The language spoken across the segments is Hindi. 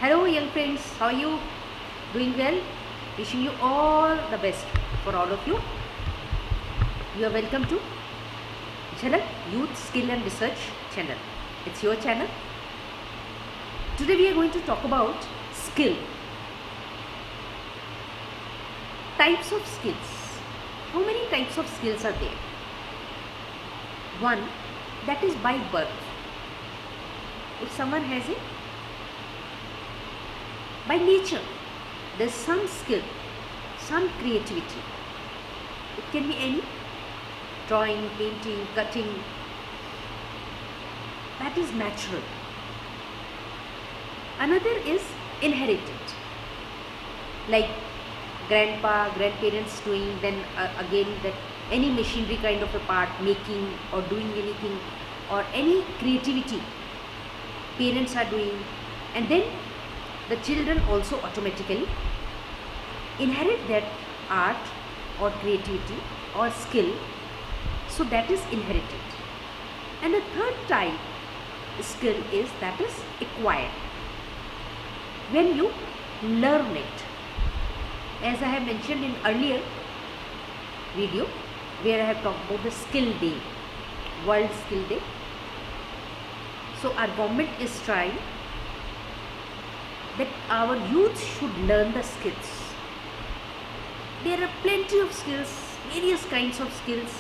Hello, young friends. How are you? Doing well? Wishing you all the best for all of you. You are welcome to Jhalak Youth Skill and Research channel. It's your channel. Today we are going to talk about skill. Types of skills. How many types of skills are there? One, that is by birth. If someone has it, by nature, there's some skill, some creativity. It can be any, drawing, painting, cutting. That is natural. Another is inherited, like grandpa, grandparents doing, then again that any machinery kind of a part, making or doing anything, or any creativity parents are doing, and then the children also automatically inherit that art or creativity or skill, so that is inherited. And the third type skill is that is acquired, when you learn it. As I have mentioned in earlier video where I have talked about the skill day, World Skill Day. So our government is trying that our youth should learn the skills. There are plenty of skills, various kinds of skills,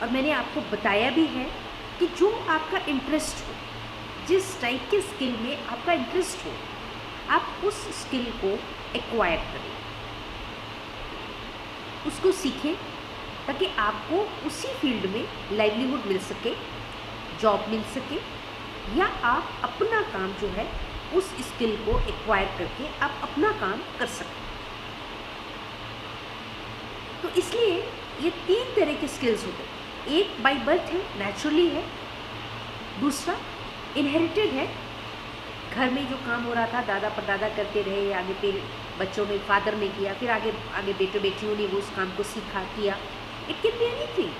और मैंने आपको बताया भी है कि जो आपका इंटरेस्ट हो, जिस टाइप के स्किल में आपका इंटरेस्ट हो, आप उस स्किल को एक्वायर करें, उसको सीखें, ताकि आपको उसी फील्ड में लाइवलीहुड मिल सके, जॉब मिल सके, या आप अपना काम जो है उस स्किल को एक्वायर करके आप अपना काम कर सकें। तो इसलिए ये तीन तरह के स्किल्स होते हैं। एक बाय बर्थ है, नेचुरली है। दूसरा इनहेरिटेड है, घर में जो काम हो रहा था दादा परदादा करते रहे, आगे फिर बच्चों ने, फादर ने किया, फिर आगे बेटे बेटियों ने वो उस काम को सीखा, किया। It can be anything,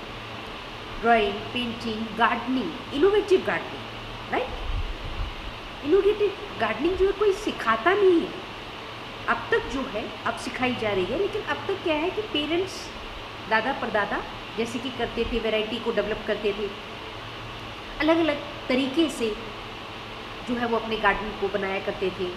drawing, painting, gardening, innovative gardening, right. Innovative gardening जो है कोई सिखाता नहीं है, अब तक जो है अब सिखाई जा रही है, लेकिन अब तक क्या है कि पेरेंट्स, दादा परदादा जैसे कि करते थे, वैरायटी को डेवलप करते थे, अलग अलग तरीके से जो है वो अपने गार्डन को बनाया करते थे,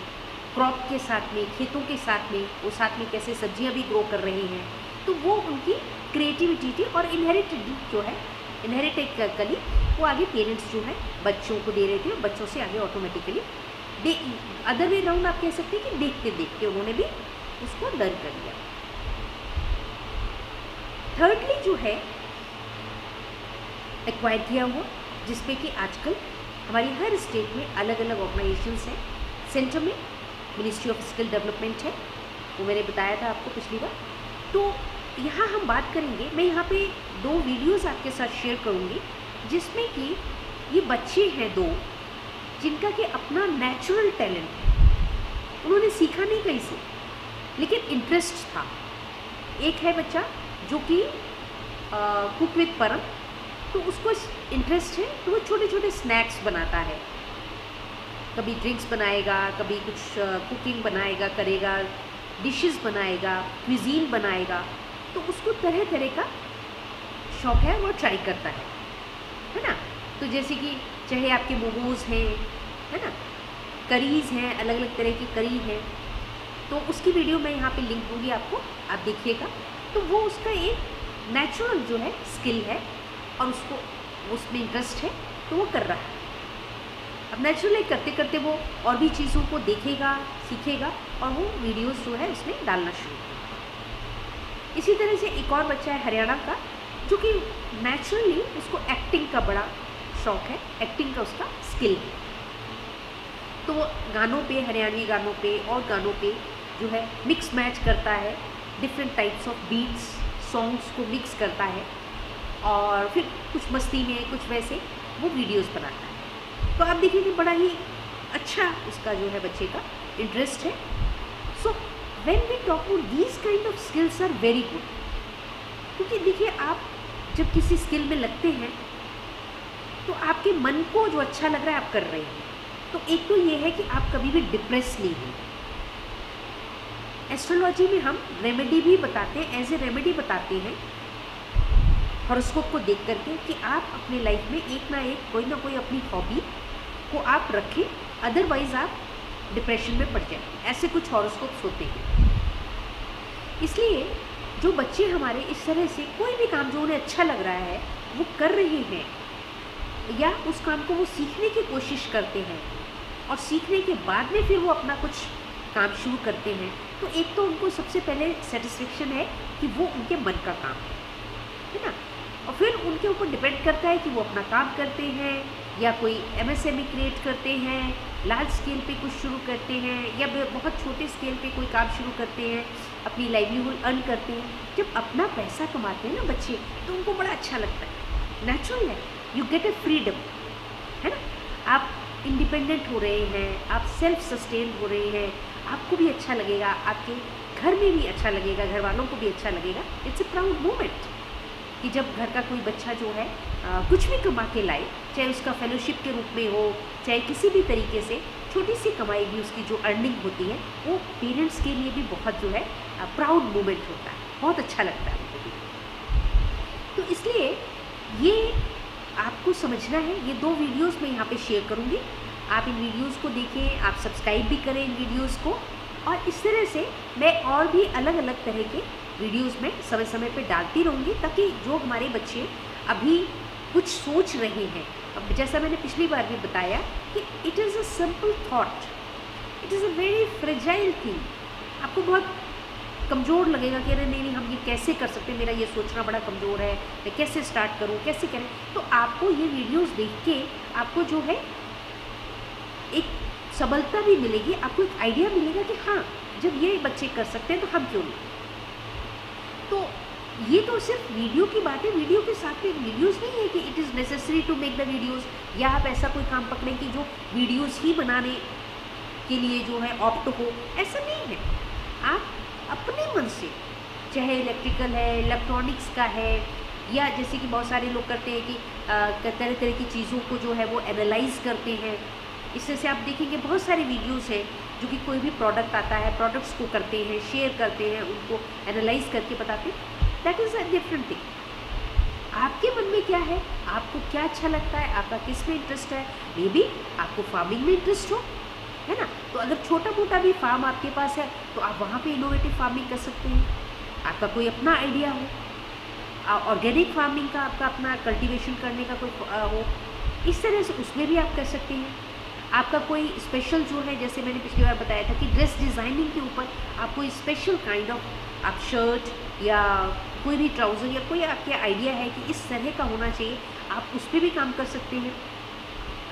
क्रॉप के साथ में, खेतों के साथ में, वो साथ में कैसे सब्जियां भी ग्रो कर रहे हैं। तो वो उनकी क्रिएटिविटी थी, और इनहेरिटेड जो है, इनहेरिटेड कली वो आगे पेरेंट्स जो है बच्चों को दे रहे थे, और बच्चों से आगे ऑटोमेटिकली अदर वे राउंड आप कह सकते हैं कि देखते देखते उन्होंने भी उसको लर्न कर लिया। थर्डली जो है एक्वायर किया हुआ, जिसपे कि आजकल हमारी हर स्टेट में अलग अलग ऑर्गेनाइजेशंस हैं। सेंटर में मिनिस्ट्री ऑफ स्किल डेवलपमेंट है, वो मैंने बताया था आपको पिछली बार। तो यहाँ हम बात करेंगे, मैं यहाँ पे 2 वीडियोस आपके साथ शेयर करूँगी, जिसमें कि ये बच्चे हैं 2 जिनका कि अपना नेचुरल टैलेंट है, उन्होंने सीखा नहीं कहीं से, लेकिन इंटरेस्ट था। एक है बच्चा जो कि कुक विद परम, तो उसको इंटरेस्ट है, तो वो छोटे छोटे स्नैक्स बनाता है, कभी ड्रिंक्स बनाएगा, कभी कुछ कुकिंग बनाएगा, करेगा, डिशेस बनाएगा, क्विजीन बनाएगा। तो उसको तरह तरह का शौक है, वो ट्राई करता है ना। तो जैसे कि चाहे आपके मोमोज़ हैं, है ना, करीज़ हैं, अलग अलग तरह की करी हैं, तो उसकी वीडियो मैं यहाँ पे लिंक दूँगी आपको, आप देखिएगा। तो वो उसका एक नेचुरल जो है स्किल है, और उसको उसमें इंटरेस्ट है, तो वो कर रहा है। अब नेचुरली करते करते वो और भी चीज़ों को देखेगा, सीखेगा, और वो वीडियोस जो है उसमें डालना शुरू करेगा। इसी तरह से एक और बच्चा है हरियाणा का, जो कि नेचुरली उसको एक्टिंग का बड़ा शौक है, एक्टिंग का उसका स्किल है। तो वो गानों पे, हरियाणवी गानों पे और गानों पे जो है मिक्स मैच करता है, different types of beats, songs को मिक्स करता है, और फिर कुछ मस्ती में, कुछ वैसे वो वीडियोस बनाता है। तो आप देखिए कि बड़ा ही अच्छा उसका जो है बच्चे का इंटरेस्ट है। So when we talk about these kind of skills are very good, क्योंकि देखिए आप जब किसी स्किल में लगते हैं तो आपके मन को जो अच्छा लग रहा है आप कर रहे हैं, तो एक तो ये है कि आप कभी भी डिप्रेस नहीं हो। एस्ट्रोलॉजी में हम रेमेडी भी बताते हैं, एज ए रेमेडी बताते हैं हॉरोस्कोप को देख करके कि आप अपने लाइफ में एक ना कोई अपनी हॉबी को आप रखें, अदरवाइज आप डिप्रेशन में पड़ जाए। ऐसे कुछ हॉरोस्कोप्स होते हैं। इसलिए जो बच्चे हमारे इस तरह से कोई भी काम जो उन्हें अच्छा लग रहा है वो कर रहे हैं, या उस काम को वो सीखने की कोशिश करते हैं और सीखने के बाद में फिर वो अपना कुछ काम शुरू करते हैं, तो एक तो उनको सबसे पहले सेटिस्फेक्शन है कि वो उनके मन का काम है ना। और फिर उनके ऊपर डिपेंड करता है कि वो अपना काम करते हैं या कोई MSME क्रिएट करते हैं, लार्ज स्केल पे कुछ शुरू करते हैं, या बहुत छोटे स्केल पे कोई काम शुरू करते हैं, अपनी लाइवलीहुड अर्न करते हैं। जब अपना पैसा कमाते हैं ना बच्चे, तो उनको बड़ा अच्छा लगता है, नेचुरल है, यू गेट ए फ्रीडम, है ना। आप इंडिपेंडेंट हो रहे हैं, आप सेल्फ सस्टेन हो रहे हैं, आपको भी अच्छा लगेगा, आपके घर में भी अच्छा लगेगा, घर वालों को भी अच्छा लगेगा। इट्स ए प्राउड मोमेंट कि जब घर का कोई बच्चा जो है कुछ भी कमा के लाए, चाहे उसका फेलोशिप के रूप में हो, चाहे किसी भी तरीके से छोटी सी कमाई भी उसकी जो अर्निंग होती है, वो पेरेंट्स के लिए भी बहुत जो है प्राउड मोमेंट होता है, बहुत अच्छा लगता है उनको भी। तो इसलिए ये आपको समझना है। ये 2 वीडियोस मैं यहाँ पे शेयर करूँगी, आप इन वीडियोस को देखें, आप सब्सक्राइब भी करें इन वीडियोस को, और इस तरह से मैं और भी अलग अलग तरह के वीडियोस में समय समय पे डालती रहूँगी, ताकि जो हमारे बच्चे अभी कुछ सोच रहे हैं, अब जैसा मैंने पिछली बार भी बताया कि it is a simple thought, it is a very fragile thing. आपको बहुत कमज़ोर लगेगा कि अरे नहीं हम ये कैसे कर सकते, मेरा ये सोचना बड़ा कमज़ोर है, मैं कैसे स्टार्ट करूँ, कैसे करें। तो आपको ये वीडियोस देख के आपको जो है एक सबलता भी मिलेगी, आपको एक आइडिया मिलेगा कि हाँ, जब ये बच्चे कर सकते हैं तो हम क्यों नहीं। तो ये तो सिर्फ वीडियो की बात है, वीडियो के साथ में वीडियोस नहीं है कि it is necessary to make the videos, या आप ऐसा कोई काम पकड़ें कि जो वीडियोस ही बनाने के लिए जो है ऑप्ट हो, ऐसा नहीं है। आप अपने मन से, चाहे इलेक्ट्रिकल है, इलेक्ट्रॉनिक्स का है, या जैसे कि बहुत सारे लोग करते हैं कि तरह तरह की चीज़ों को जो है वो एनालाइज करते हैं। इससे से आप देखेंगे बहुत सारे वीडियोस हैं जो कि कोई भी प्रोडक्ट आता है, प्रोडक्ट्स को करते हैं, शेयर करते हैं, उनको एनालाइज करके बताते हैं। That is a different thing. आपके मन में क्या है, आपको क्या अच्छा लगता है, आपका किस में इंटरेस्ट है। मे बी आपको फार्मिंग में इंटरेस्ट हो, है ना, तो अगर छोटा मोटा भी फार्म आपके पास है तो आप वहाँ पे इनोवेटिव फार्मिंग कर सकते हैं। आपका कोई अपना आइडिया हो, ऑर्गेनिक फार्मिंग का आपका अपना कल्टीवेशन करने का कोई हो, इस तरह से उसमें भी आप कर सकते हैं। आपका कोई स्पेशल जो है, जैसे मैंने पिछली बार बताया था कि ड्रेस डिज़ाइनिंग के ऊपर आप कोई स्पेशल काइंड ऑफ आप शर्ट या कोई भी ट्राउज़र या कोई आपके आइडिया है कि इस तरह का होना चाहिए, आप उस पर भी काम कर सकते हैं।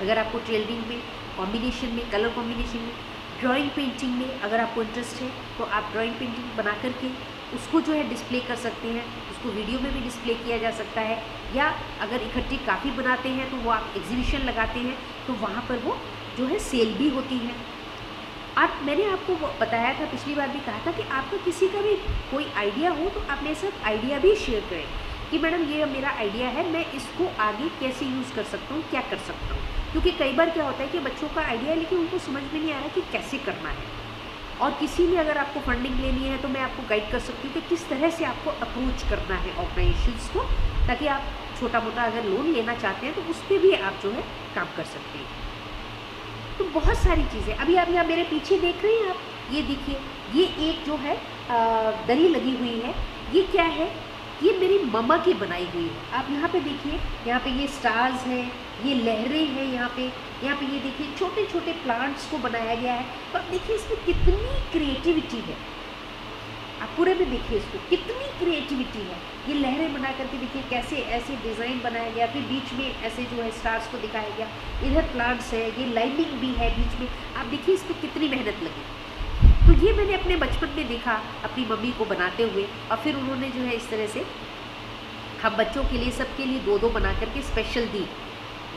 अगर आपको टेलरिंग में, कॉम्बिनेशन में, कलर कॉम्बिनेशन में, ड्राइंग पेंटिंग में अगर आपको इंटरेस्ट है तो आप ड्राइंग पेंटिंग बना करके उसको जो है डिस्प्ले कर सकते हैं, उसको वीडियो में भी डिस्प्ले किया जा सकता है। या अगर इकट्ठी काफ़ी बनाते हैं तो वो आप एग्जीबिशन लगाते हैं, तो वहाँ पर वो जो है सेल भी होती है। मैंने आपको बताया था, पिछली बार भी कहा था कि आपका किसी का भी कोई आइडिया हो तो आप मेरे साथ आइडिया भी शेयर करें कि मैडम ये मेरा आइडिया है, मैं इसको आगे कैसे यूज़ कर सकता हूँ, क्या कर सकता हूँ। क्योंकि कई बार क्या होता है कि बच्चों का आइडिया है लेकिन उनको समझ में नहीं आ रहा कि कैसे करना है। और किसी में अगर आपको फंडिंग लेनी है तो मैं आपको गाइड कर सकती हूँ कि किस तरह से आपको अप्रोच करना है ऑर्गेनाइजेशंस को, ताकि आप छोटा मोटा अगर लोन लेना चाहते हैं तो उस पर भी आप जो है काम कर सकते हैं। तो बहुत सारी चीज़ें अभी आप यहाँ मेरे पीछे देख रहे हैं, आप ये देखिए, ये एक जो है दरी लगी हुई है, ये क्या है, ये मेरी मम्मा की बनाई हुई है। आप यहाँ पे देखिए, यहाँ पे ये स्टार्स हैं, ये लहरें हैं, यहाँ पे ये देखिए छोटे छोटे प्लांट्स को बनाया गया है। तो आप देखिए इसमें कितनी क्रिएटिविटी है, आप पूरे में देखिए इसको, कितनी क्रिएटिविटी है। ये लहरें बना करके देखिए कैसे ऐसे डिज़ाइन बनाया गया, फिर बीच में ऐसे जो है स्टार्स को दिखाया गया, इधर प्लांट्स है, ये लाइनिंग भी है बीच में। आप देखिए इस पर कितनी मेहनत लगी। तो ये मैंने अपने बचपन में देखा अपनी मम्मी को बनाते हुए, और फिर उन्होंने जो है इस तरह से हम बच्चों के लिए, सबके लिए दो दो बना करके स्पेशल दी,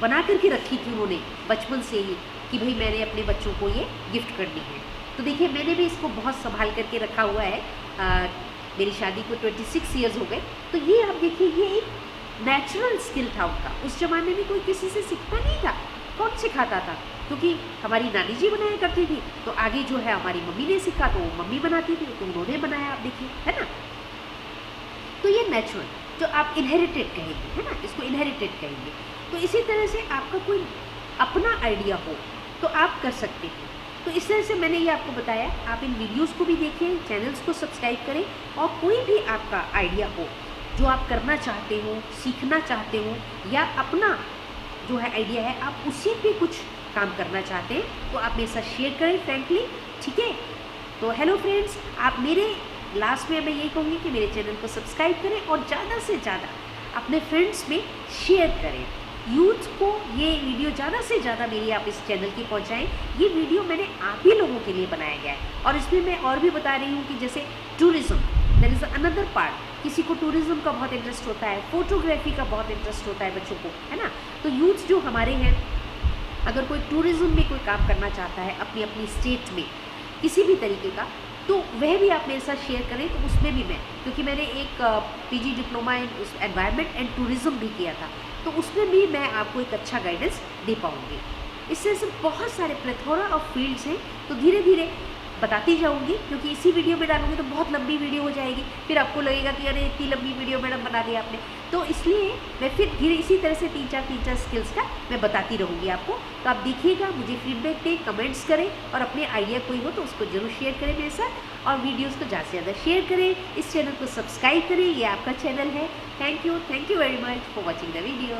बना करके रखी थी उन्होंने बचपन से ही कि भाई मैंने अपने बच्चों को ये गिफ्ट करनी है। तो देखिए मैंने भी इसको बहुत संभाल करके रखा हुआ है। मेरी शादी को 26 ईयर्स हो गए। तो ये आप देखिए, ये एक नेचुरल स्किल था उनका। उस ज़माने में कोई किसी से सीखता नहीं था, कौन सिखाता था, क्योंकि हमारी नानी जी बनाया करती थी, तो आगे जो है हमारी मम्मी ने सीखा तो वो मम्मी बनाती थी, तो उन्होंने बनाया, आप देखिए, है ना। तो ये नेचुरल जो आप इनहेरिटेड कहेंगे, है ना, इसको इनहेरिटेड कहेंगे। तो इसी तरह से आपका कोई अपना आइडिया हो तो आप कर सकते हैं। तो इस तरह से मैंने ये आपको बताया, आप इन वीडियोस को भी देखें, चैनल्स को सब्सक्राइब करें, और कोई भी आपका आइडिया हो जो आप करना चाहते हो, सीखना चाहते हो, या अपना जो है आइडिया है आप उसी पे कुछ काम करना चाहते हैं, तो आप मेरे साथ शेयर करें फ्रेंकली, ठीक है। तो हेलो फ्रेंड्स, आप मेरे लास्ट में मैं यही कहूँगी कि मेरे चैनल को सब्सक्राइब करें और ज़्यादा से ज़्यादा अपने फ्रेंड्स में शेयर करें। यूथ को ये वीडियो ज़्यादा से ज़्यादा मेरी आप इस चैनल की पहुँचाएँ। ये वीडियो मैंने आप ही लोगों के लिए बनाया गया है, और इसमें मैं और भी बता रही हूँ कि जैसे tourism, there is another part, किसी को टूरिज़्म का बहुत इंटरेस्ट होता है, फोटोग्राफी का बहुत इंटरेस्ट होता है बच्चों को, है ना। तो यूथ जो हमारे हैं, अगर कोई टूरिज़्म में कोई काम करना चाहता है अपनी अपनी स्टेट में किसी भी तरीके का, तो वह भी आप मेरे साथ शेयर करें। तो उसमें भी मैं, क्योंकि मैंने एक PG diploma in environment and tourism भी किया था, तो उसमें भी मैं आपको एक अच्छा गाइडेंस दे पाऊँगी। इससे से बहुत सारे प्लेथोरा ऑफ फील्ड्स हैं, तो धीरे धीरे बताती जाऊँगी, क्योंकि इसी वीडियो में डालूँगी तो बहुत लंबी वीडियो हो जाएगी, फिर आपको लगेगा कि अरे इतनी लंबी वीडियो मैडम बना दी आपने। तो इसलिए मैं फिर धीरे इसी तरह से तीन चार स्किल्स का मैं बताती रहूँगी आपको। तो आप देखिएगा, मुझे फीडबैक दें, कमेंट्स करें, और अपने आइडिया कोई हो तो उसको ज़रूर शेयर करें मेरे साथ, और वीडियोज़ को ज़्यादा से ज़्यादा शेयर करें। इस चैनल को सब्सक्राइब करें, ये आपका चैनल है। Thank you very much for watching the video.